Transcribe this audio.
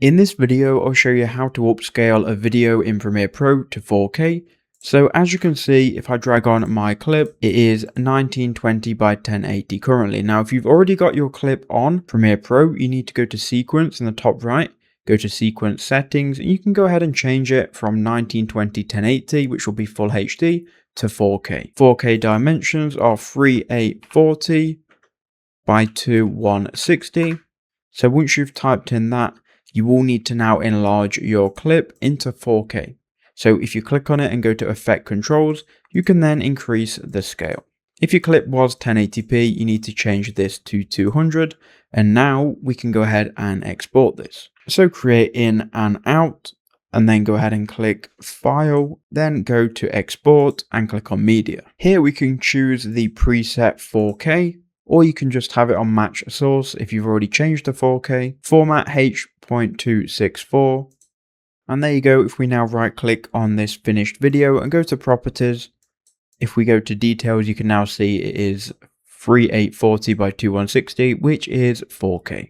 In this video, I'll show you how to upscale a video in Premiere Pro to 4K. So as you can see, if I drag on my clip, it is 1920 by 1080 currently. Now, if you've already got your clip on Premiere Pro, you need to go to Sequence in the top right, go to Sequence Settings, and you can go ahead and change it from 1920 1080, which will be Full HD, to 4K. 4K dimensions are 3840 by 2160. So once you've typed in that, you will need to now enlarge your clip into 4K. So if you click on it and go to Effect Controls, you can then increase the scale. If your clip was 1080p, you need to change this to 200. And now we can go ahead and export this. So create in and out, and then go ahead and click File, then go to Export and click on Media. Here we can choose the preset 4K, or you can just have it on match source if you've already changed to 4K. Format H.264. And there you go. If we now right click on this finished video and go to properties, if we go to details, you can now see it is 3840 by 2160, which is 4K.